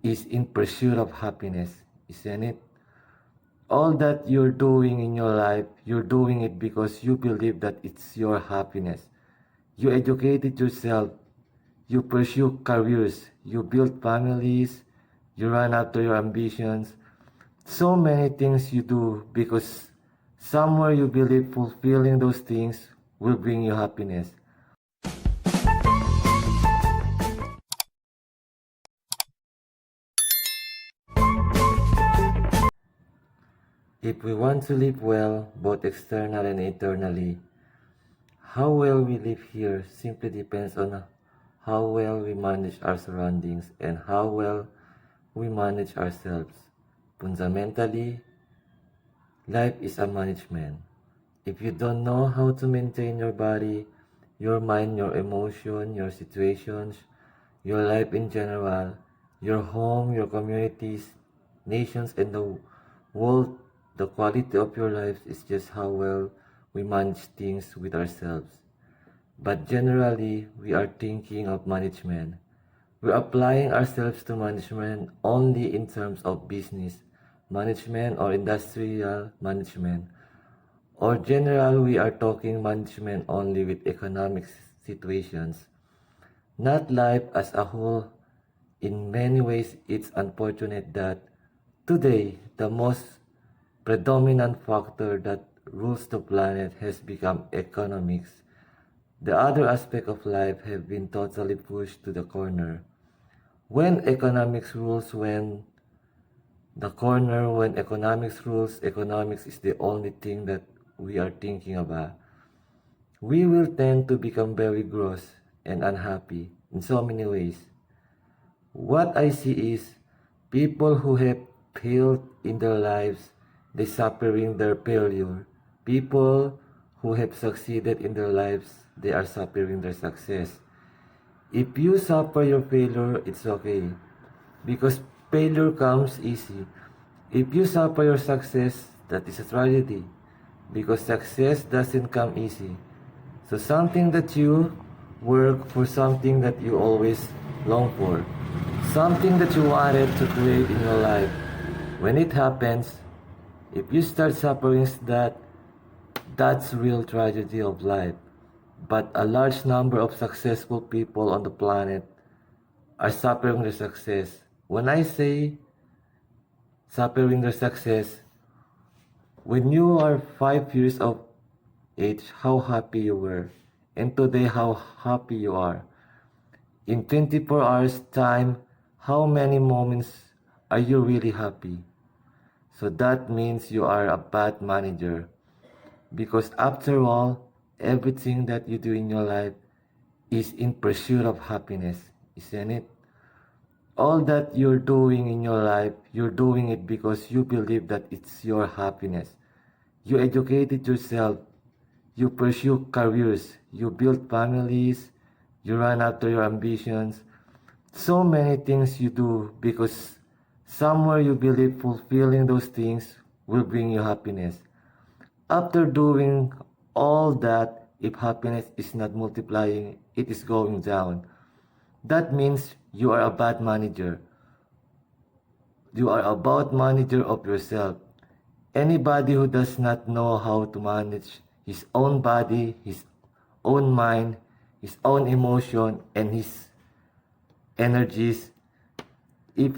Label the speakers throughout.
Speaker 1: is in pursuit of happiness, isn't it? All that you're doing in your life, you're doing it because you believe that it's your happiness. You educated yourself, you pursue careers, you build families, you run after your ambitions. So many things you do because somewhere you believe fulfilling those things will bring you happiness. If we want to live well, both external and internally, how well we live here simply depends on how well we manage our surroundings and how well we manage ourselves. Fundamentally, life is a management. If you don't know how to maintain your body, your mind, your emotion, your situations, your life in general, your home, your communities, nations, and the world, the quality of your life is just how well we manage things with ourselves. But generally, we are thinking of management. We're applying ourselves to management only in terms of business management or industrial management. Or general, we are talking management only with economic situations, not life as a whole. In many ways, it's unfortunate that today the most predominant factor that rules the planet has become economics. The other aspect of life have been totally pushed to the corner. When economics rules, when economics rules, economics is the only thing that we are thinking about. We will tend to become very gross and unhappy in so many ways. What I see is people who have failed in their lives, they suffering their failure. People who have succeeded in their lives, they are suffering their success. If you suffer your failure, it's okay. Because failure comes easy. If you suffer your success, that is a tragedy. Because success doesn't come easy. So something that you work for, something that you always long for, something that you wanted to create in your life. When it happens, if you start suffering that's real tragedy of life. But a large number of successful people on the planet are suffering their success. When I say suffering their success, when you are 5 years of age, how happy you were, and today how happy you are. In 24 hours time, how many moments are you really happy? So that means you are a bad manager. Because after all, everything that you do in your life is in pursuit of happiness, isn't it? All that you're doing in your life, you're doing it because you believe that it's your happiness. You educated yourself, you pursue careers, you build families, you run after your ambitions. So many things you do because somewhere you believe fulfilling those things will bring you happiness. After doing all that, if happiness is not multiplying, it is going down. That means you are a bad manager. You are a bad manager of yourself. Anybody who does not know how to manage his own body, his own mind, his own emotion, and his energies, if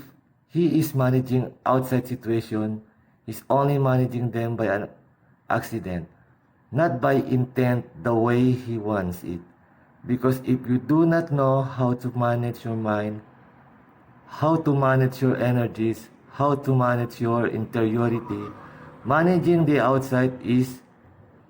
Speaker 1: he is managing outside situation, he's only managing them by an accident, not by intent the way he wants it. Because if you do not know how to manage your mind, how to manage your energies, how to manage your interiority, managing the outside is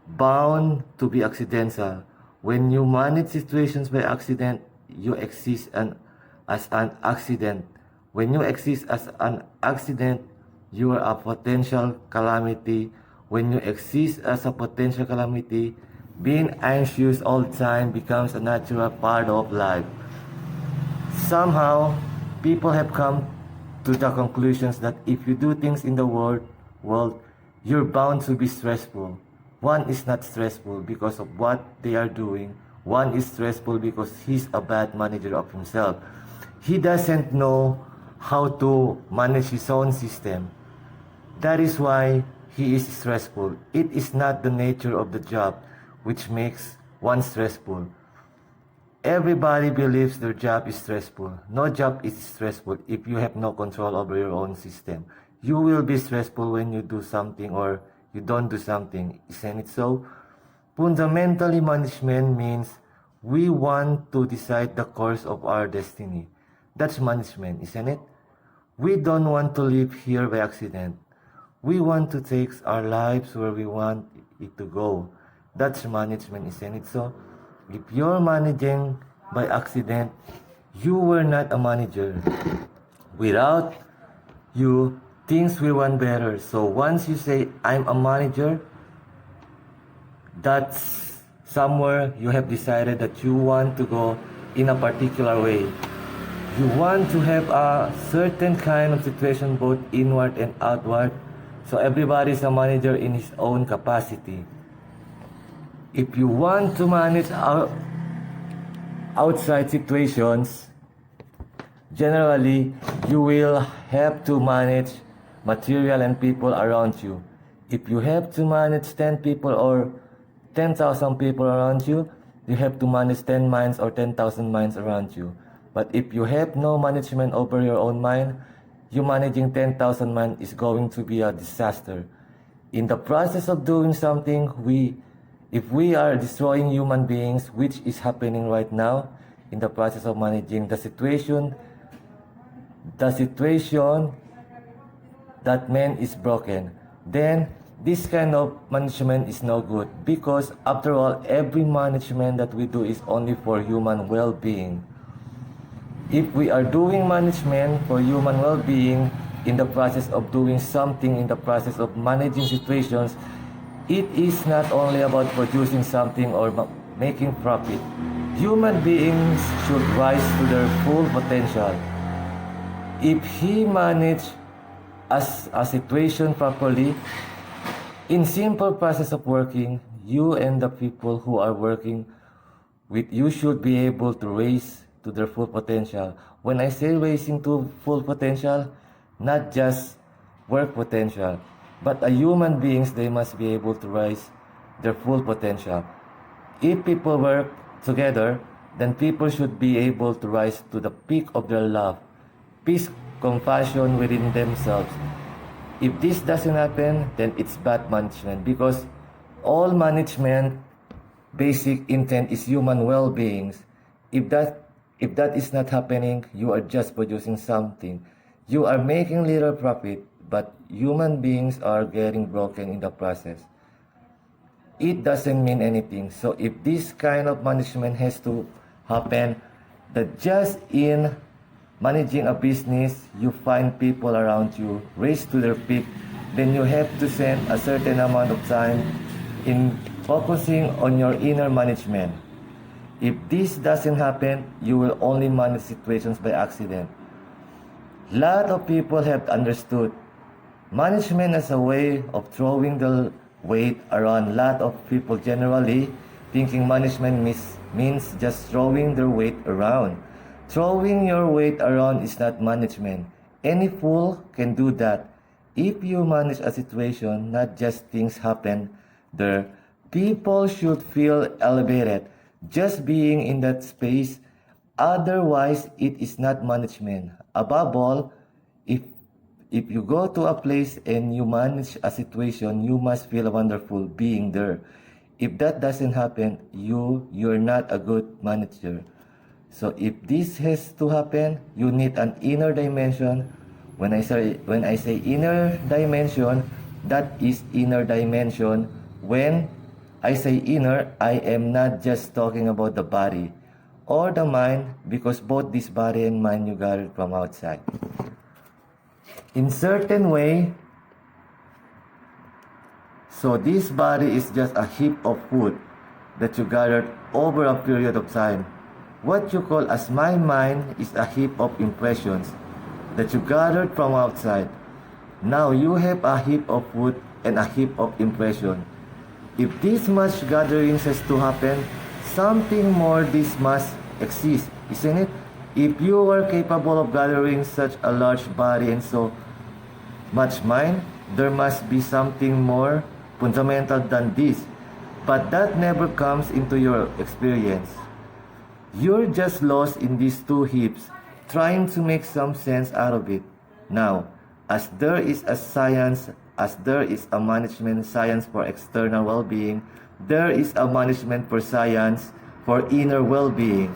Speaker 1: bound to be accidental. When you manage situations by accident, you exist as an accident. When you exist as an accident, you are a potential calamity. When you exist as a potential calamity, being anxious all the time becomes a natural part of life. Somehow, people have come to the conclusions that if you do things in the world, you're bound to be stressful. One is not stressful because of what they are doing. One is stressful because he's a bad manager of himself. He doesn't know how to manage his own system. That is why he is stressful. It is not the nature of the job which makes one stressful. Everybody believes their job is stressful. No job is stressful if you have no control over your own system. You will be stressful when you do something or you don't do something, isn't it so? Fundamentally, management means we want to decide the course of our destiny. That's management, isn't it? We don't want to live here by accident. We want to take our lives where we want it to go. That's management, isn't it so? If you're managing by accident, you were not a manager. Without you, things will run better. So once you say, I'm a manager, that's somewhere you have decided that you want to go in a particular way. You want to have a certain kind of situation both inward and outward. So everybody is a manager in his own capacity. If you want to manage outside situations, generally you will have to manage material and people around you. If you have to manage 10 people or 10,000 people around you, you have to manage 10 minds or 10,000 minds around you. But if you have no management over your own mind, you managing 10,000 minds is going to be a disaster. In the process of doing something, if we are destroying human beings, which is happening right now, in the process of managing the situation that man is broken, then this kind of management is no good, because after all, every management that we do is only for human well-being. If we are doing management for human well-being in the process of doing something, in the process of managing situations, it is not only about producing something or making profit. Human beings should rise to their full potential. If he manage a situation properly, in simple process of working, you and the people who are working with you should be able to raise to their full potential. When I say raising to full potential, not just work potential, but a human beings, they must be able to rise their full potential. If people work together, then people should be able to rise to the peak of their love, peace, compassion within themselves. If this doesn't happen, then it's bad management, because all management basic intent is human well-beings. If that is not happening, you are just producing something. You are making little profit, but human beings are getting broken in the process. It doesn't mean anything. So if this kind of management has to happen, that just in managing a business, you find people around you raise to their peak, then you have to spend a certain amount of time in focusing on your inner management. If this doesn't happen, you will only manage situations by accident. Lot of people have understood management as a way of throwing the weight around. Lot of people generally thinking management means just throwing their weight around. Throwing your weight around is not management. Any fool can do that. If you manage a situation, not just things happen there, people should feel elevated just being in that space. Otherwise, it is not management. Above all, if you go to a place and you manage a situation, you must feel wonderful being there. If that doesn't happen, you're not a good manager. So if this has to happen, you need an inner dimension. When I say inner dimension, that is inner dimension. When I say inner, I am not just talking about the body or the mind, because both this body and mind you got it from outside. In certain way, so this body is just a heap of food that you gathered over a period of time. What you call as my mind is a heap of impressions that you gathered from outside. Now you have a heap of food and a heap of impression. If this much gatherings has to happen, something more this must exist, isn't it? If you are capable of gathering such a large body and so much mind, there must be something more fundamental than this. But that never comes into your experience. You're just lost in these two heaps, trying to make some sense out of it. Now, as there is a science, as there is a management science for external well-being, there is a management for science for inner well-being.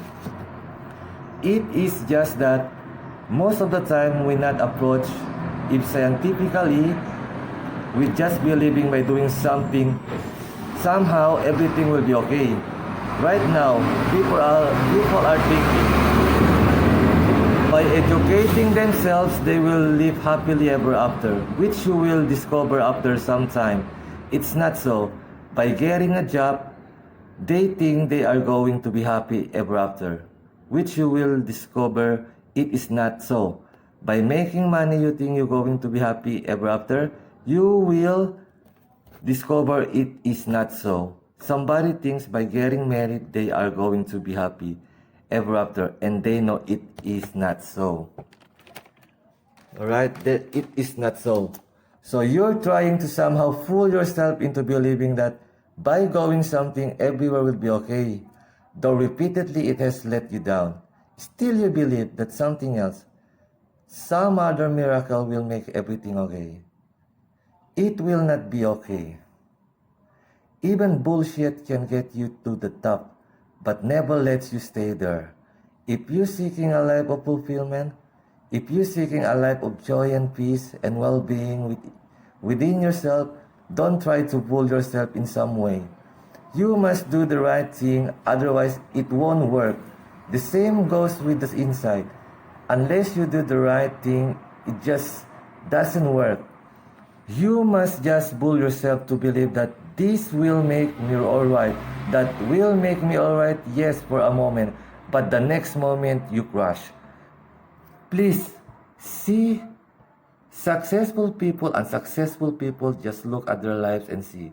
Speaker 1: It is just that most of the time we not approach it scientifically, we just believing by doing something, somehow everything will be okay. Right now, people are thinking by educating themselves they will live happily ever after, which you will discover after some time. It's not so. By getting a job, they think they are going to be happy ever after, which you will discover it is not so. By making money you think you're going to be happy ever after, you will discover it is not so. Somebody thinks by getting married they are going to be happy ever after, and they know it is not so. Alright, that it is not so. So you're trying to somehow fool yourself into believing that by going something everywhere will be okay, though repeatedly it has let you down. Still you believe that something else, some other miracle will make everything okay. It will not be okay. Even bullshit can get you to the top, but never lets you stay there. If you're seeking a life of fulfillment, if you're seeking a life of joy and peace and well-being within yourself, don't try to fool yourself in some way. You must do the right thing, otherwise it won't work. The same goes with the inside. Unless you do the right thing, it just doesn't work. You must just fool yourself to believe that this will make me alright, that will make me alright, yes, for a moment, but the next moment you crash. Please, see, successful people and successful people just look at their lives and see.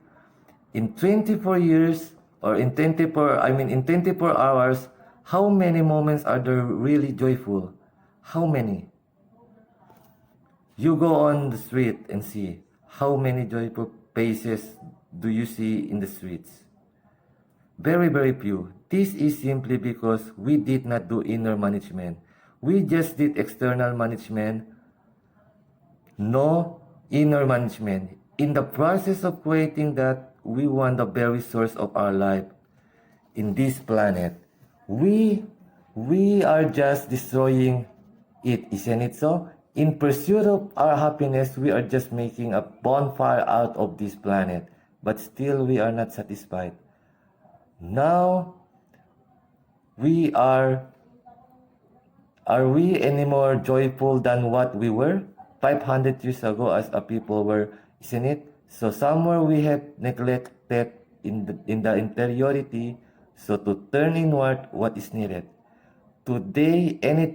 Speaker 1: In 24 years, or in 24 hours, how many moments are there really joyful? How many? You go on the street and see how many joyful faces do you see in the streets? Very, very few. This is simply because we did not do inner management. We just did external management, no inner management. In the process of creating that, we want the very source of our life in this planet. We are just destroying it, isn't it so? In pursuit of our happiness, we are just making a bonfire out of this planet, but still we are not satisfied. Now, are we any more joyful than what we were 500 years ago as a people were, isn't it? So somewhere we have neglected in the interiority, so to turn inward what is needed. Today, any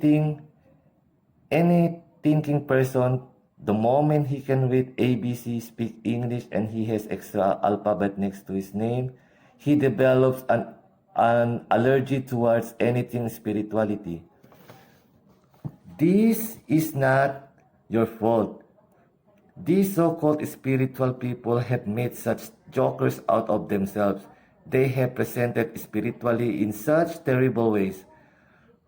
Speaker 1: thinking person, the moment he can read ABC, speak English, and he has extra alphabet next to his name, he develops an allergy towards anything spirituality. This is not your fault. These so-called spiritual people have made such jokers out of themselves. They have presented spiritually in such terrible ways,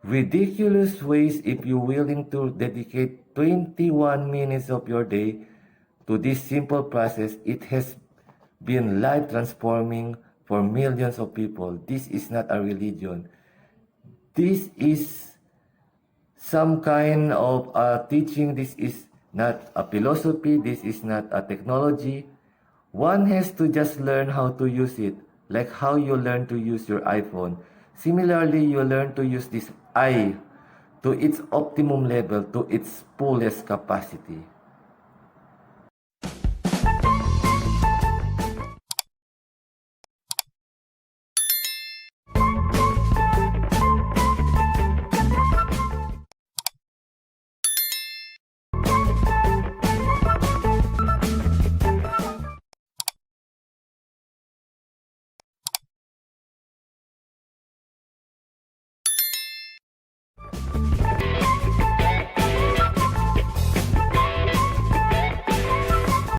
Speaker 1: ridiculous ways. If you're willing to dedicate 21 minutes of your day to this simple process, it has been life transforming for millions of people. This is not a religion. This is some kind of teaching. This is not a philosophy. This is not a technology. One has to just learn how to use it, like how you learn to use your iPhone. Similarly, you learn to use this eye to its optimum level, to its fullest capacity.